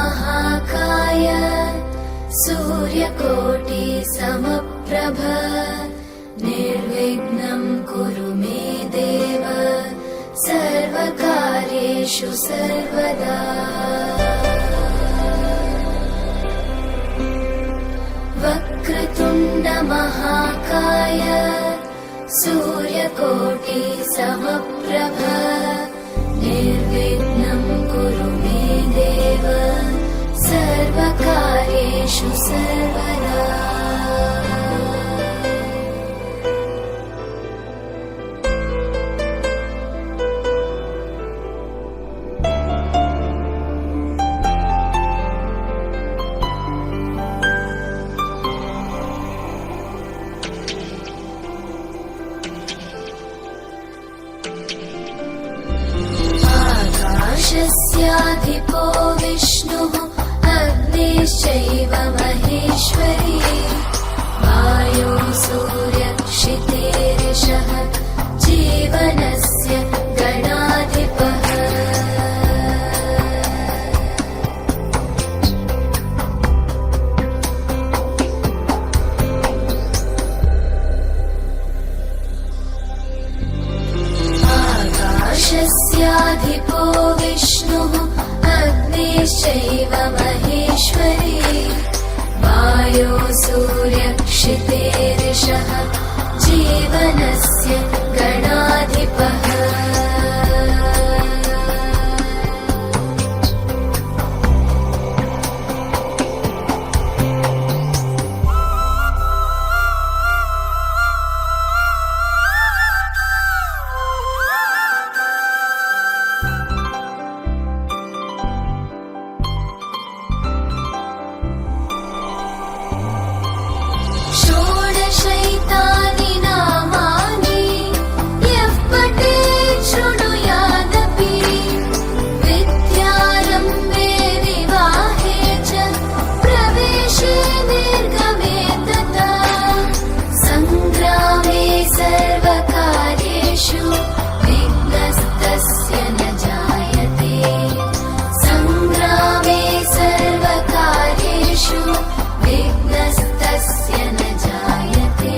महाकाय सूर्यकोटि समप्रभ निर्विघ्नं कुरु मे देव सर्वकार्येषु सर्वदा। वक्रतुण्ड महाकाय सूर्यकोटि समप्रभ निर्विघ्नं कुरु मे देव सर्वकार्येषु सर्वदा। आकाशस्याधिपो विष्णुः अग्निश्चैव महेश्वरी वायो सूर्यक्षितेरिषः जीवनस्य गणाधिपः। आकाशस्याधिपो विष्णुः अग्निश्चैव महेश्वरी वायो सूर्यक्षितेरिषः जीवनस्य गणाधिपः। षोडशैतानि नामानि यः पठेत् शृणुयादपि विद्यारम्भे विवाहे च प्रवेशे निर्गमे तथा सङ्ग्रामे सर्वकार्येषु विघ्नस्तस्य न जायते। सङ्ग्रामे सर्वकार्येषु विघ्नस्तस्य न जायते।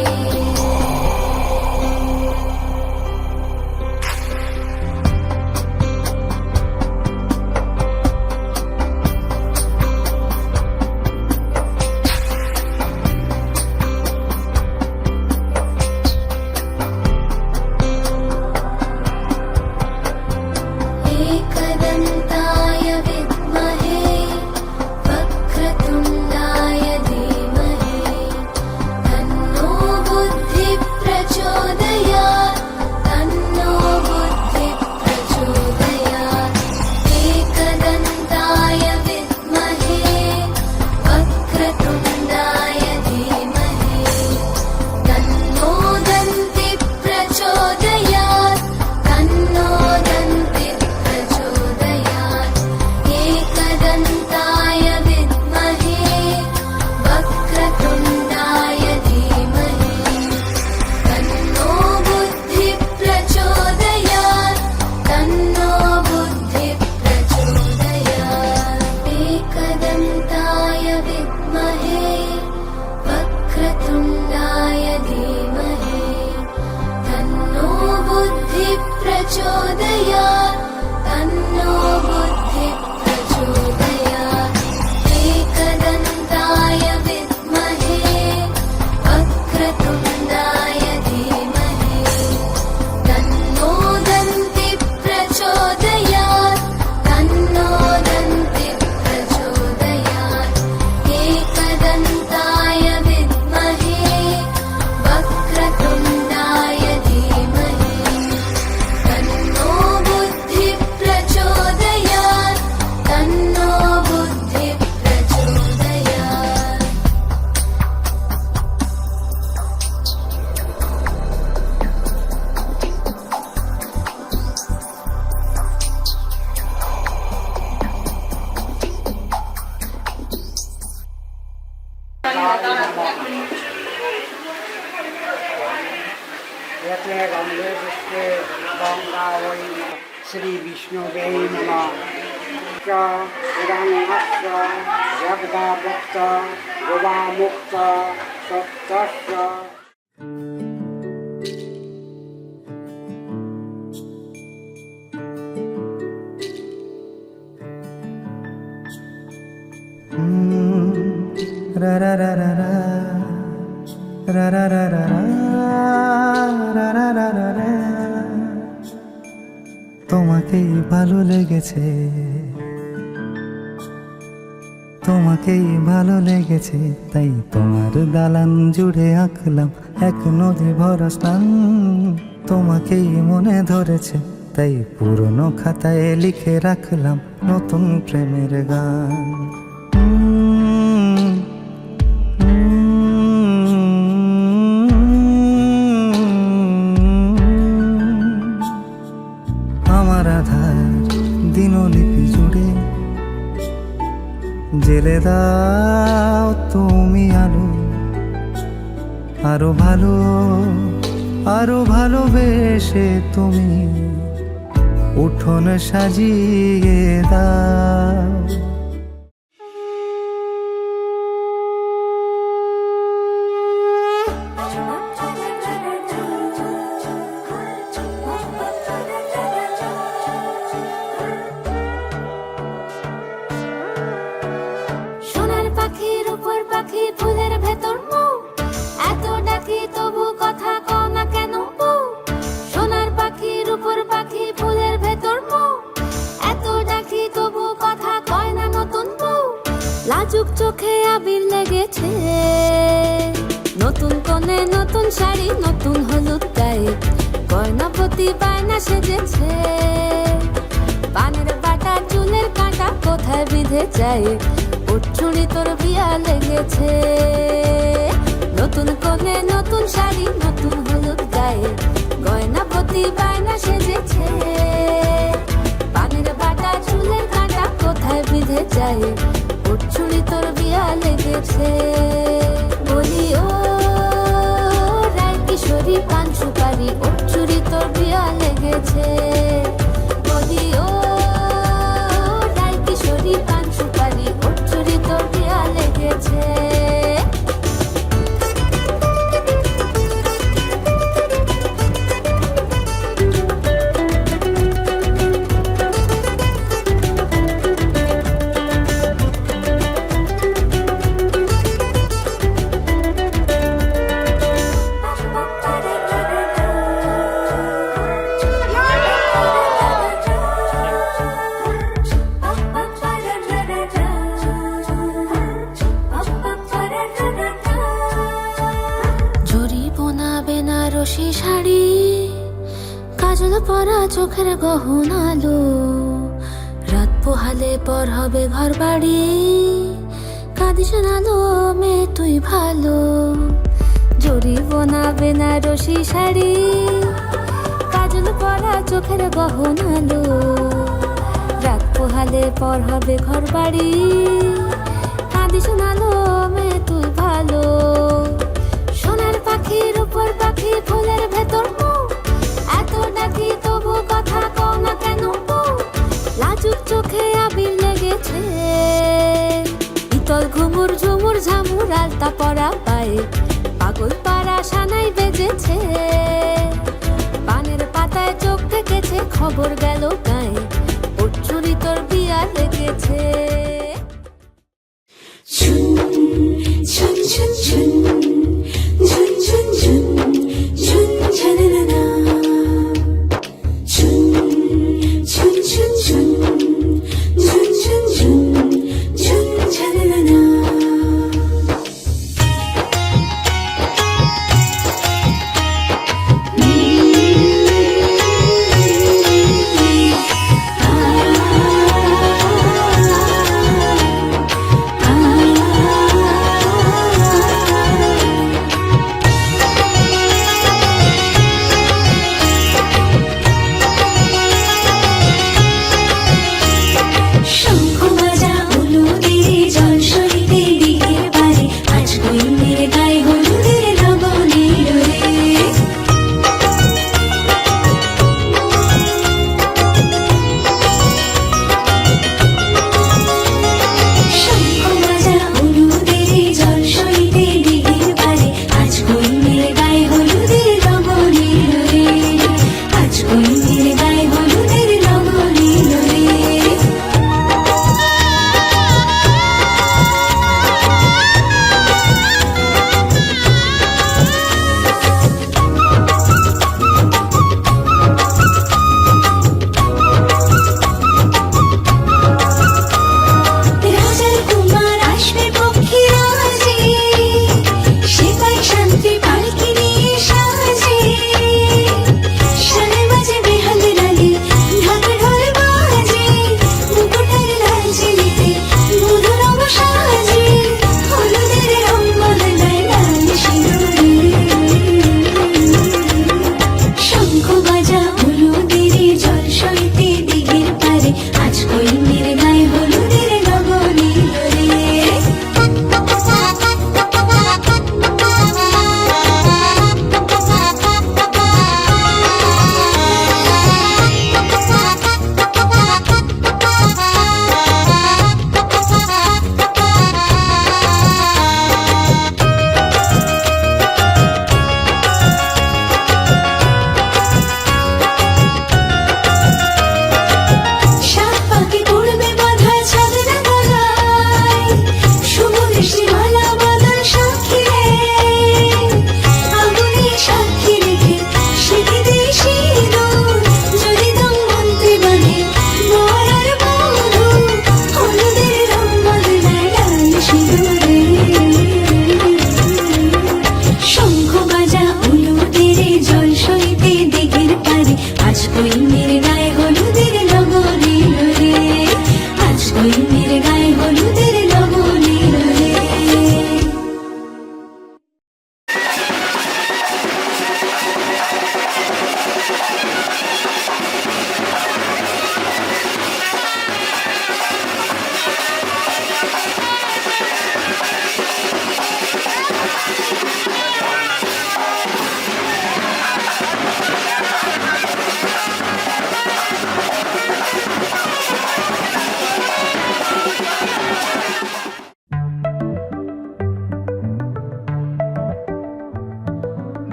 एकदन्ताय विद्महे वक्रतुण्डाय धीमहि तन्नो बुद्धिः प्रचोदयात् तन्नो बुद्धिः प्रचोदयात्। एकदन्ताय विद्महे वक्रतुण्डाय धीमहि तन्नो दन्तिः प्रचोदयात् तन्नो दन्तिः प्रचोदयात्। एकदन्ताय विद्महे वक्रतुण्डाय धीमहि तन्नो बुद्धिः प्रचोदयात् तन्नो बुद्धिः प्रचोदयात्। एकदन्ताय विद्महे वक्रतुण्डाय धीमहि तन्नो बुद्धिः प्रचोदयात् तन्नो बुद्धिः प्रचोदयात्। एकदन्ताय विद्महे वक्रतुण्डाय धीमहि तन्नो दन्तिः प्रचोदयात् तन्नो दन्तिः प्रचोदयात्। एकदन्ताय विद्महे वक्रतुण्डाय धीमहि तन्नो बुद्धिः प्रचोदयात् तन्नो बुद्धिः प्रचोदयात्। यते गंगे पुष्पे गंगा वै श्री विष्णुवे नमः। च इदमस्य जगदाभक्त गोवामुक्त सत्यस्य ra ra ra ra ra ra ra ra ra ra ra ra ra ra তোমাকেই ভালো লেগেছে, তোমাকেই ভালো লেগেছে, তাই তোমার দালান জুড়ে আঁকলাম এক নদী ভরা স্নান। তোমাকেই মনে ধরেছে, তাই পুরনো খাতায় লিখে রাখলাম নতুন প্রেমের গান। আমার আধার দিনলিপি জুড়ে জেলে দাও তুমি আলো, আরো ভালো আরো ভালোবেসে তুমি উঠোন সাজিয়ে দাও। সোনার পাখির উপর পাখি ফুলের ভেতর মৌ, এত ডাকি তবু কথা কও না কেন বউ। সোনার পাখির উপর পাখি ফুলের ভেতর মৌ, এত ডাকি তবু কথা কয় না নতুন বউ। লাজুক চোখে আবির লেগেছে, নতুন কোণে নতুন শাড়ি নতুন হলুদ গায়ে, গয়না প্রতি বায়না সেজেছে। পানের বাটা চুলের কাঁটা কোথায় বিঁধে যায়, উঠছুড়ি তোর বিয়া লেগেছে। নতুন কোণে নতুন শাড়ি নতুন হলুদ গায়ে, গয়না প্রতি বায়না সেজেছে। পানের বাটা চুলের কাঁটা কোথায় বিঁধে যায়, উঠছুড়ি তোর বিয়া লেগেছে। বলি ও রায় কিশোরী পান সুপারি, উঠছুড়ি তোর বিয়া লেগেছে। বলি ও রায় কিশোরী পান সুপারি, উঠছুড়ি তোর বিয়া লেগেছে। বেনারসি শাড়ি, কাজল পরা চোখের গহনালো, রাত পোহালে পর হবে ঘর বাড়ি, কাঁদিস নালো মেয়ে তুই ভালো। জরি বোনা বেনারসি শাড়ি, কাজল পরা চোখের গহনালো, রাত পোহালে পর হবে ঘর বাড়ি, কাঁদিস নালো মেয়ে তুই ভালো। সোনার পাখির উপর পাখি ফুলের ভেতর মৌ, এত ডাকি তবু কথা কও না কেন বউ। লাজুক চোখে আবির লেগেছে, ইতল ঘুমুর ঝুমুর ঝামুর আলতা পরা পায়ে, পাগল পাড়া সানাই বেজেছে। পানের পাতায় চোখ থেকেছে, খবর গেল গায়ে, উঠছুড়ি তোর বিয়া লেগেছে।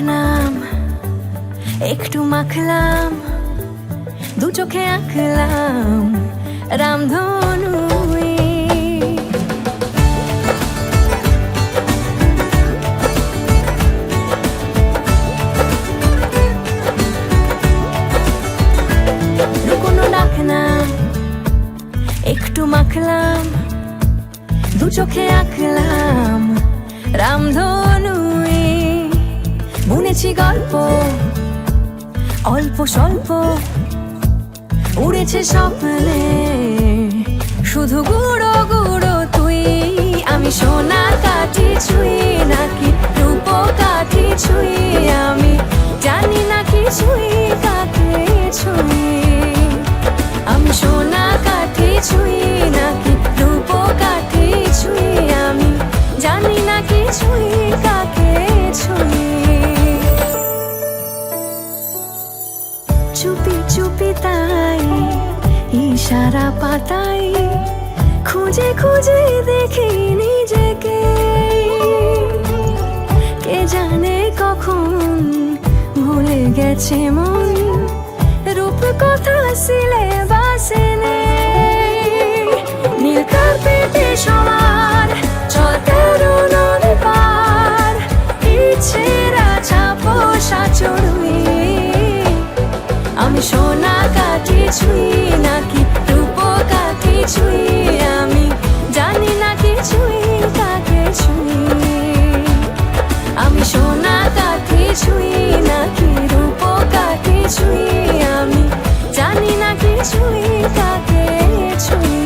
ডাকনাম একটু মাখলাম, দু চোখে আঁকলাম রামধনু। কোনো ডাকনাম একটু মাখলাম, দু চোখে আঁকলাম রামধনু। বুনেছি গল্প অল্প স্বল্প, উড়েছে স্বপ্নে শুধু গুঁড়ো গুঁড়ো তুই। আমি সোনা কাঠি ছুঁই নাকি রূপ কাঠি ছুঁই, আমি জানি না কিছুই কাকে ছুঁই। আমি সোনা কাঠি ছুঁই নাকি রূপ কাঠি ছুঁই, আমি জানি না কিছুই কাকে ছুঁই। চুপি চুপি তাই ইশারা পাতাই, খুঁজে খুঁজে দেখি নিজেকে। কে জানে কখন ভুলে গেছে মন, রূপ কথা সিলেবাসে নেই। নীল কার্পেটে সবার চলতে নদী পার, ইচ্ছেরা ছাপোষা চড়ুই। আমি সোনা কাঠি ছুঁই নাকি রূপ কাঠি ছুঁই, আমি জানি না কিছুই কাকে ছুঁই। আমি সোনা কাঠি ছুঁই নাকি রূপ কাঠি ছুঁই, আমি জানি না কিছুই কাকে ছুঁই।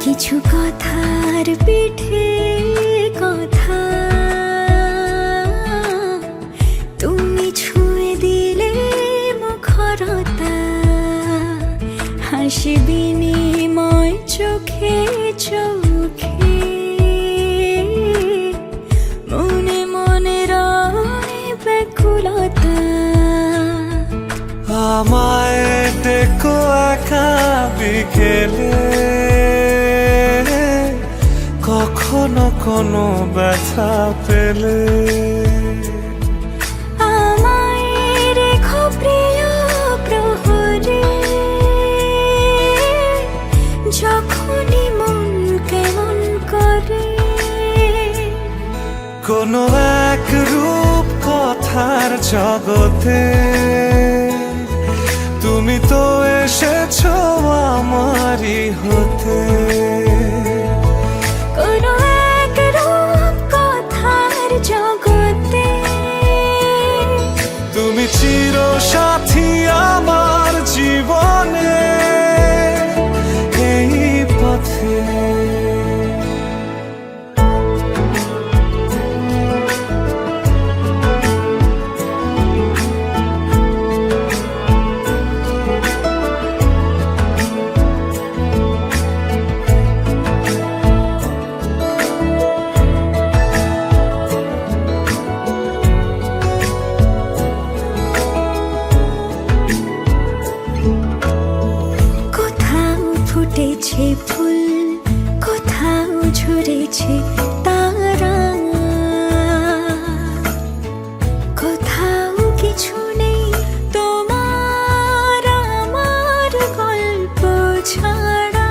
কিছু কথার পিঠে কথা তুমি ছুঁয়ে দিলে মুখরতা, হাসি বিনিময় চোখে চোখে, মনে মনে রয় ব্যাকুলতা। আমায় দেখো একা বিকেলে, কখনো কোনো ব্যথা পেলে আমায় রেখো প্রিয় প্রহরে, যখনই মন কেমন করে। কোনো এক রূপ কথার জগতে তুমি তো এসেছো আমারই হতে। কোনো এক রূপ কথার জগতে তুমি চির সাথী আমার জীবনে এই পথে। ফুটেছে ফুল, কোথাও ঝরেছে তারা, কোথাও কিছু নেই তোমার আমার গল্প ছাড়া।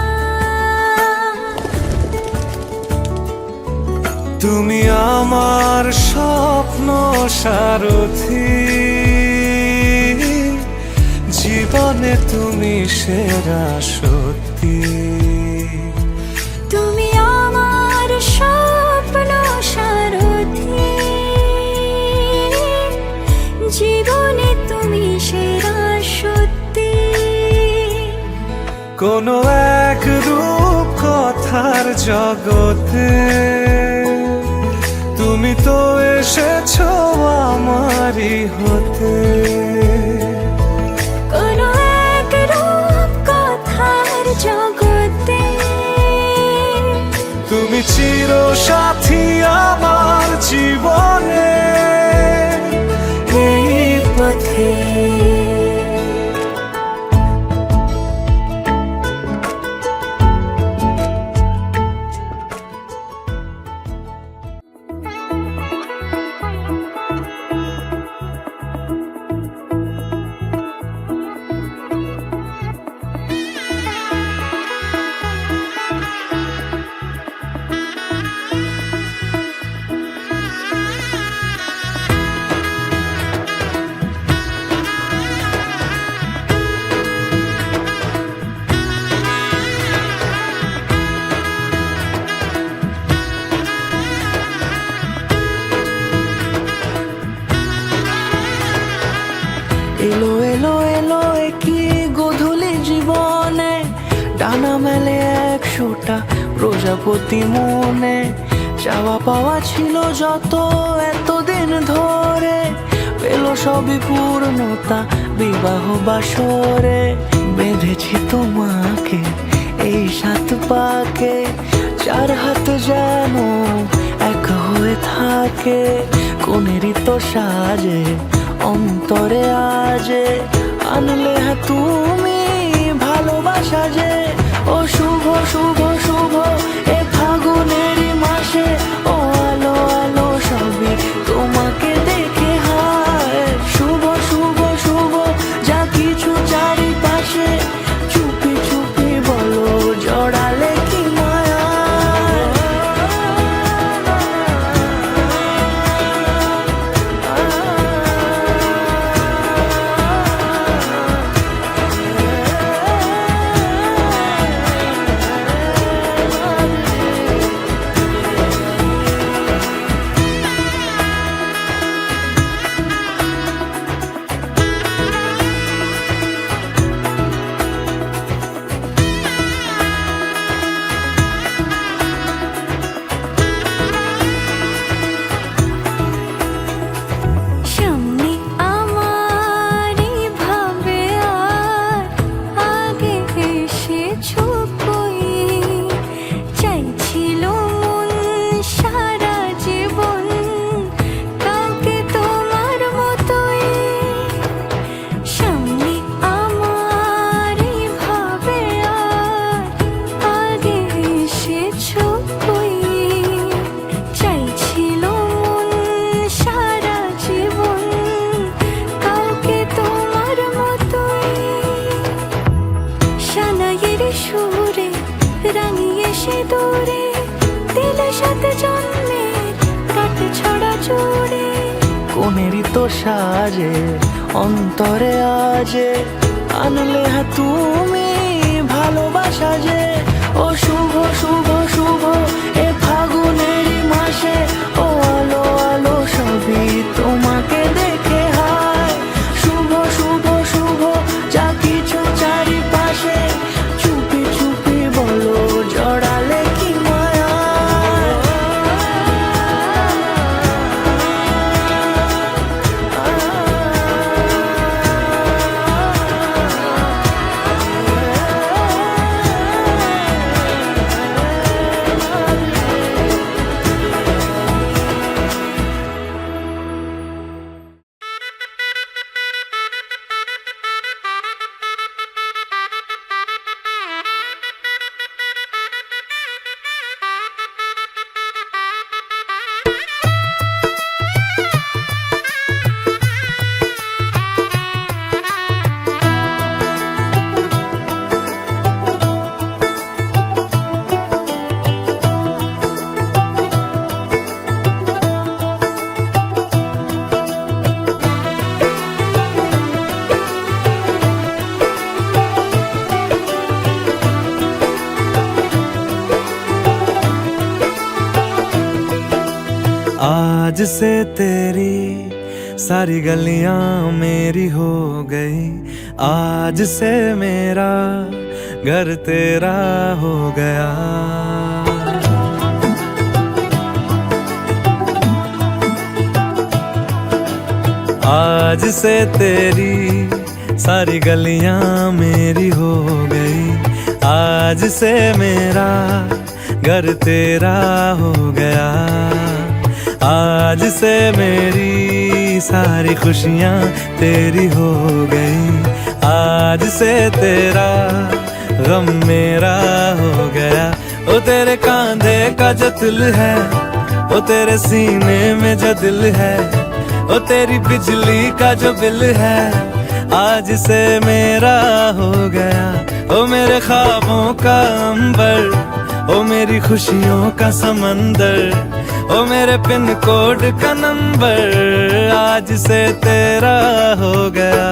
তুমি আমার স্বপ্ন সারথি, জীবনে তুমি সেরা সত্যি। তুমি আমার স্বপ্ন সারথি, জীবনে তুমি সেরা সত্যি। কোনো এক রূপ কথার জগতে তুমি তো এসেছো আমারই হতে। কোনো এক রূপ কথার জগতে তুমি চির সাথী আমার জীবনে এই পথে। এলো এলো এলো কি গোধূলি জীবনে, ডানা মেলে 100টা প্রজাপতি মনে। চাওয়া পাওয়া ছিল যত এতদিন ধরে, পেল সবই পূর্ণতা বিবাহ বাসরে। বেঁধেছি তোমাকে এই 7 পাকে, 4 হাত যেন এক হয়ে থাকে। কোনেরই তো সাজে অন্তরে আজে, আনলে হ্যাঁ তুমি ভালোবাসা যে। ও শুভ শুভ শুভ এ ফাগুনেরই মাসে, ও আলো আলো সবই তোমাকে দেখে হায়। শুভ শুভ শুভ যা কিছু চারিপাশে, চুপি চুপি বলো জড়ালে কি মায়া। দূরে দিলে সাথে জন্মের কাট ছড়া জুড়ে কোনেরই তো সাজে অন্তরে আজে আনলে তুমি ভালোবাসা যে ও শুভ শুভ শুভ এ ফাগুনেরই মাসে ও আলো আলো সবই তোমাকে দেখে হায় শুভ শুভ শুভ যা কিছু চারিপাশে চুপি চুপি বলো জড়ালে কি মায়া आज से तेरी सारी गलियां मेरी हो गई आज से मेरा घर तेरा हो गया आज से तेरी सारी गलियां मेरी हो गई आज से मेरा घर तेरा हो गया आज से मेरी सारी खुशियाँ तेरी हो गई आज से तेरा गम मेरा हो गया ओ तेरे कांधे का जो दिल है ओ तेरे सीने में जो दिल है ओ तेरी बिजली का जो बिल है आज से मेरा हो गया ओ मेरे ख्वाबों का अंबर ओ मेरी खुशियों का समंदर ओ मेरे पिन कोड का नंबर आज से तेरा हो गया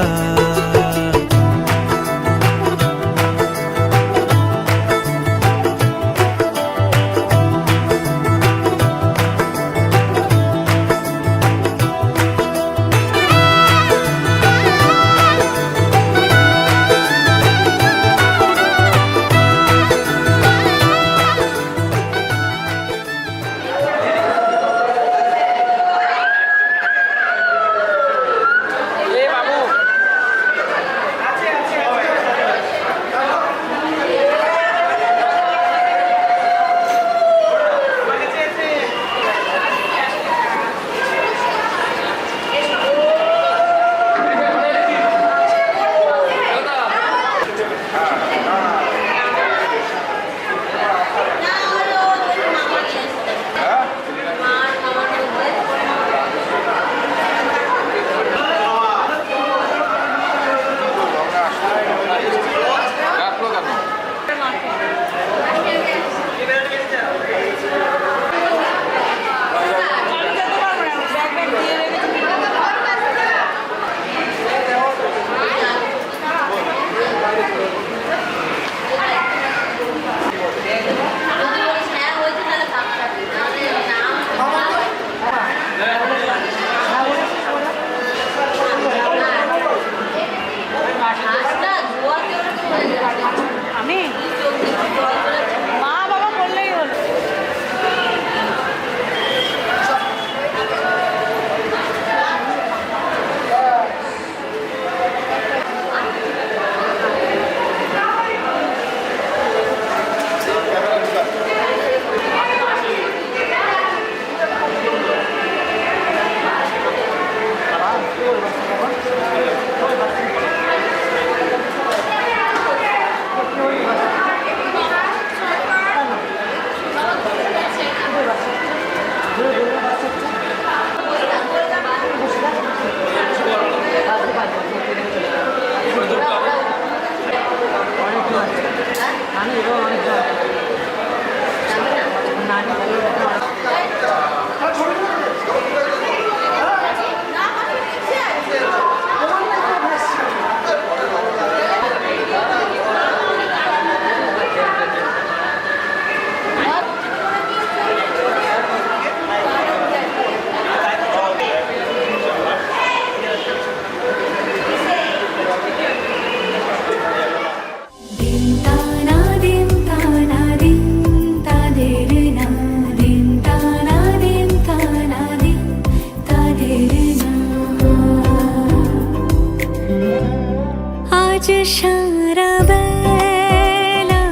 আজ সারা বেলা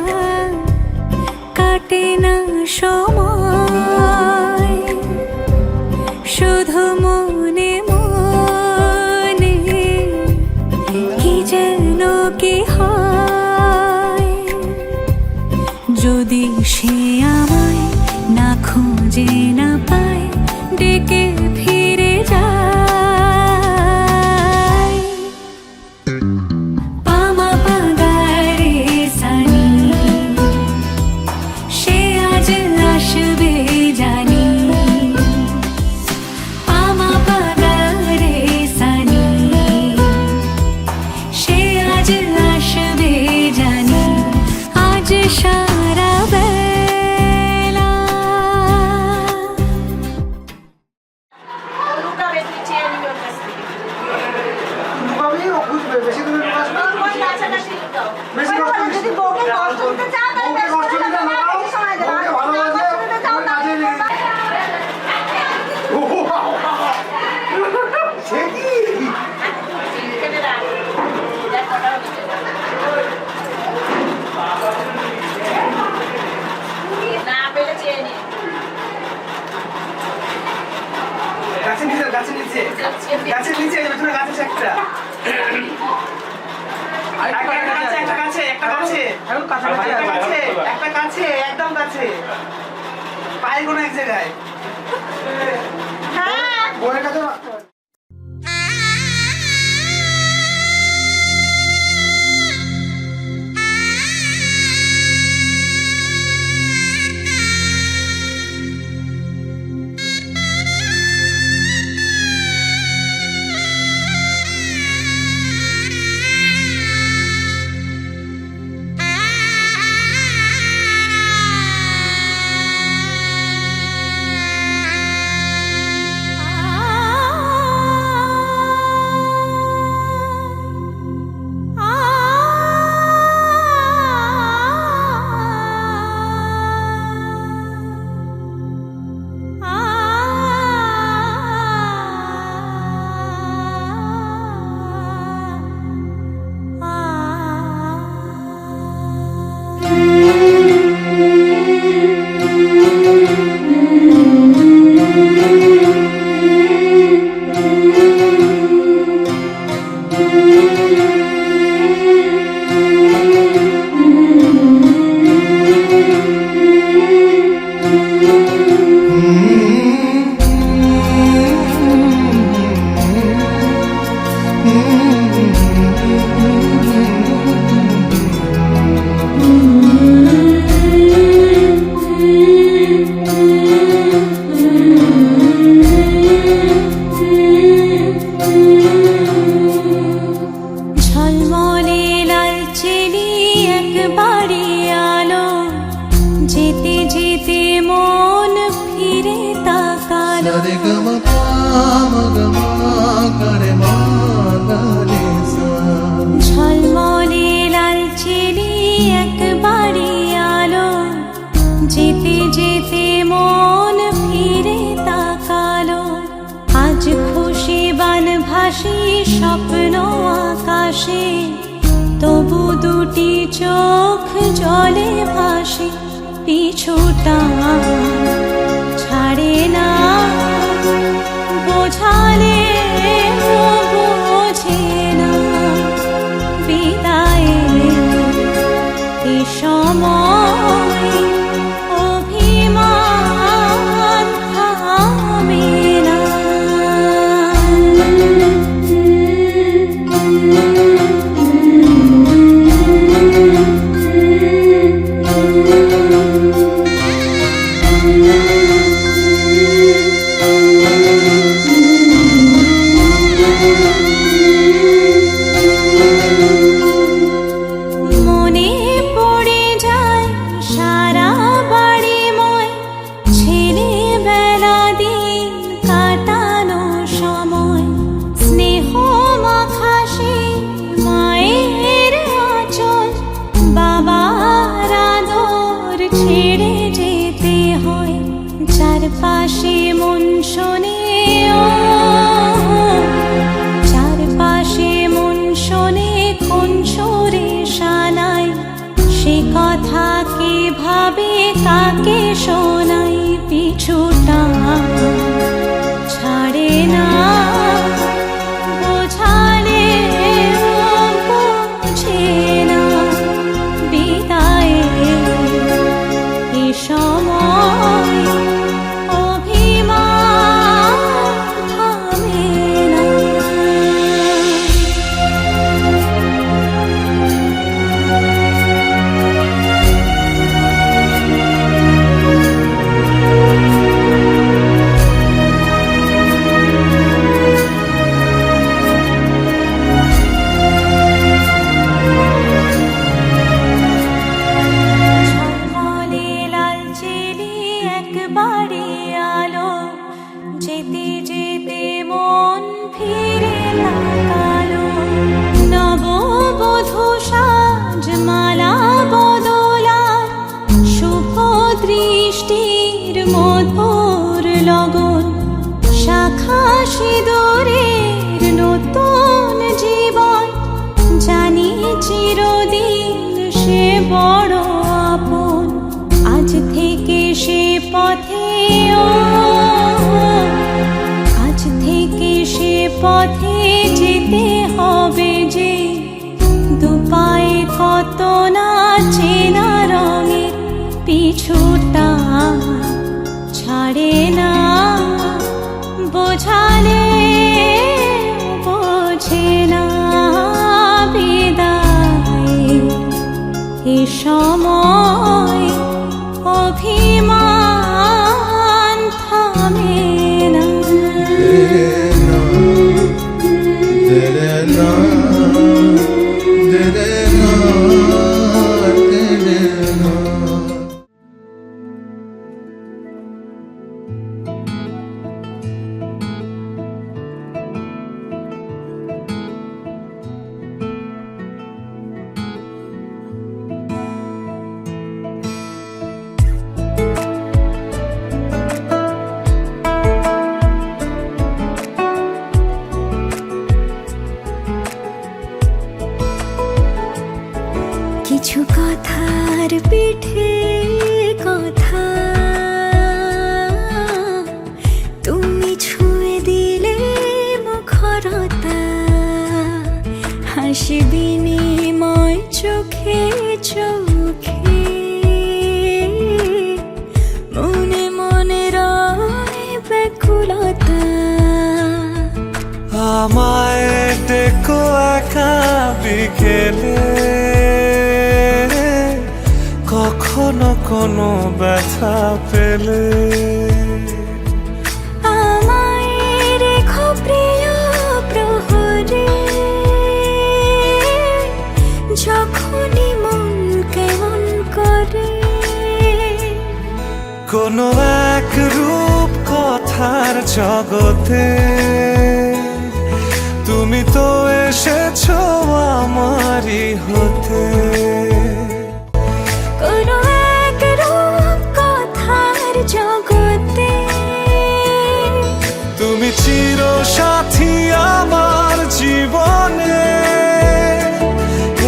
কাটে না সময়, শুধু মনে মনে কি যেন কি হয়। যদি সে আমায় না খুঁজে না পায়, ডেকে ফিরে যায়। পামা পাগারে সানি, সে আজ আসবে জানি। পামা পাগারে সানি, সে আজ আসবে জানি। আজ সারা বেলা ঢুকাবি, ও খুঁজবে, বেশি দূরে ঢুকাস না। বেশি কষ্ট দিস না। বউকে কষ্ট দিতে না দাও। বউকে ভালোবাসে, ওর কাজে নেই। ও বাবা! সে কি? গাছের নিচে, গাছের নিচে, গাছের নিচে, ওখানে গাছ আছে একটা। একটা কাছে, একটা কাছে, একদম কাছে, পায়ের কোনো এক জায়গায়। বইয়ের কাছে রাখতে হবে। ঝলমলে লালচেরি একবারে আলো, যেতে যেতে মন ফিরে তাকালো। আজ খুশি বানভাসি স্বপ্ন আকাশে, তবু দুটি চোখ জলে ভাসে। পিছুটা ছাড়ে না, বোঝালে বোঝে না। বিদায়ের এ সময় অভিমান থামে না। পিছুটা ছাড়ে না, বোঝালে বোঝে না, বিদায়ে এ সময় অভিমান থামে না। ঝলমলে লালচেলি একবারে আলো, যেতে যেতে মন ফিরে তাকালো। নববধূ সাজমালা বদলার শুভ দৃষ্টির মধুর লগন, শাখা সিঁদুরের নতুন জীবন, জানি চিরদিন সে বড় আপন। আজ থেকে সে পথে আজ থেকে সে পথে যেতে হবে যে, দুপায়ে কত না চেনা রঙে, পিছুটা ছাড়ে না, বোঝালে বোঝে না, বিদায় এ সময় অভিমান থামে না। কিছু কথার পিঠে কথা, তুমি ছুঁয়ে দিলে মুখরতা, হাসি বিনিময় চোখে চোখে, মনে মনে রয় ব্যাকুলতা। আমায় ডেকো একা বিকেলে, কখনো কোনো ব্যথা পেলে, আমায় রেখো প্রিয় প্রহরে, যখনই মন কেমন করে। কোনো এক রূপ কথার জগতে, তুমি তো এসেছো আমারই হতে। কোনো এক রূপ কথার জগতে, তুমি চির সাথী আমার জীবনে,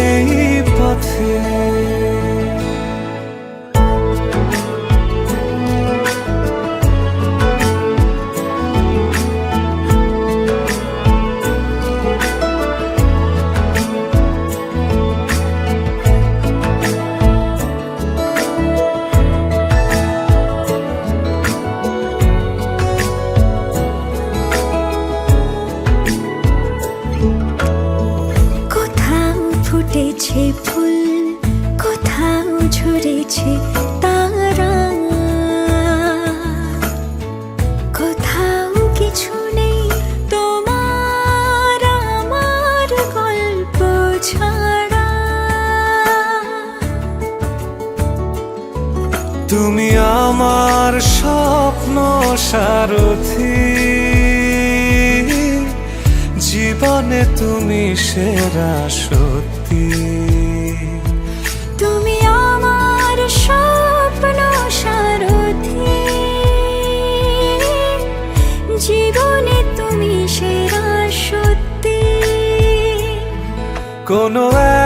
এই পথে। কোথাও ফুটেছে ফুল, কোথাও ঝরেছে তারা, কোথাও কিছু নেই তোমার আমার গল্প ছাড়া। তুমি আমার স্বপ্ন সারথি, জীবনে তুমি সেরা সত্যি। তুমি আমার স্বপ্ন সারথি, জীবনে তুমি সেরা সত্যি। কোনো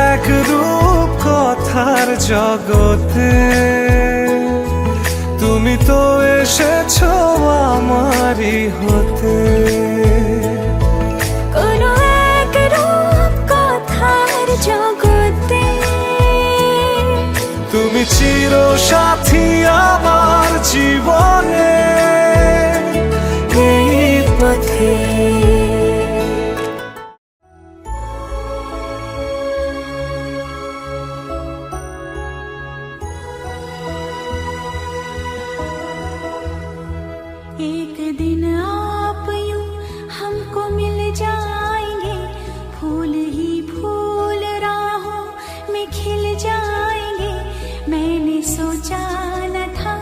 এক রূপ কথার জগতে, তুমি তো এসেছো আমারই হতে। কোনো এক রূপ কথার জগতে তুমি চির সাথী আমার জীবনে এই পথে। एक दिन आप यूं हमको मिल जाएंगे, फूल ही फूल राहों में खिल जाएंगे। मैंने सोचा न था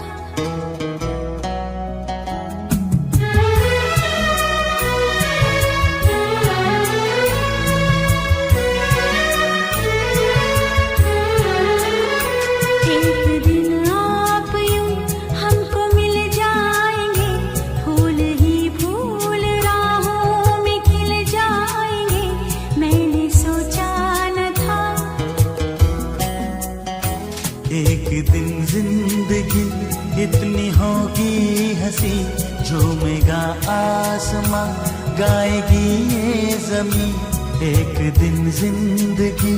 एक दिन आप यूं हमको मिल जाएंगे, फूल ही फूल राहों में खिल जाएंगे। मैंने सोचा न था एक दिन जिंदगी इतनी होगी हंसी, झूमेगा आसमां गाएगी ये जमीन। एक दिन जिंदगी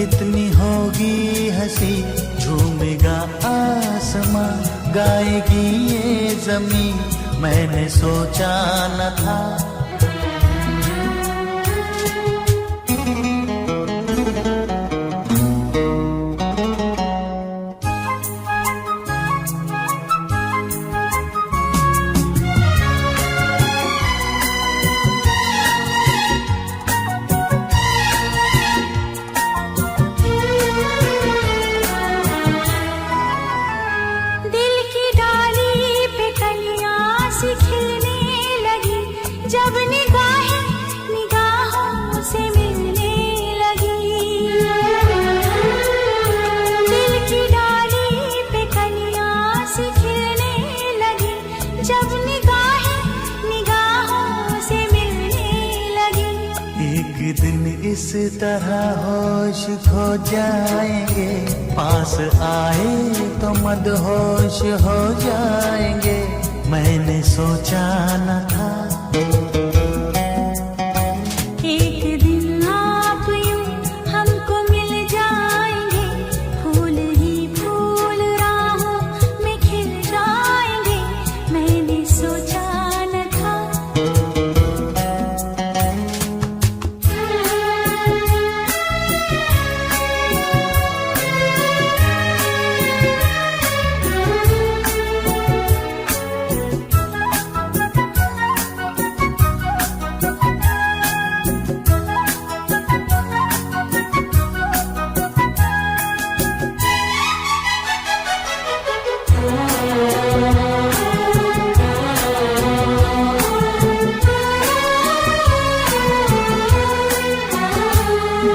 इतनी होगी हंसी, झूमेगा आसमां गाएगी ये जमीन। मैंने सोचा न था दिल की डाली पे कलियां सी खिलने लगी, जब निगाहें निगाहों से मिलने लगी। दिल की डाली पे कलियां सी खिलने लगी, जब निगाहें निगाहों से मिलने लगी। एक दिन इस तरह होश खो जाएंगे, पास आए तो मदहोश हो जाएंगे। मैंने सोचा न था एक दिन आप यूं हमको मिल जाएंगे, फूल ही फूल राहों में खिल जाएंगे। मैंने सोचा न था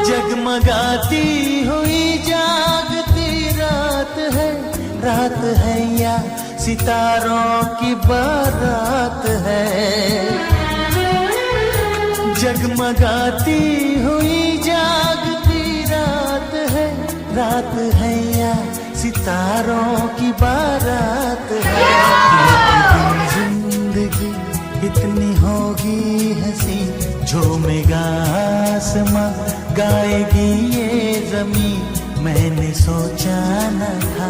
जगमगाती हुई जागती रात है, रात है या सितारों की बारात है। जगमगाती हुई जागती रात है, रात है या सितारों की बारात है। जिंदगी इतनी होगी हंसी, झूमेगा आसमां गाएगी ये जमीन। मैंने सोचा न था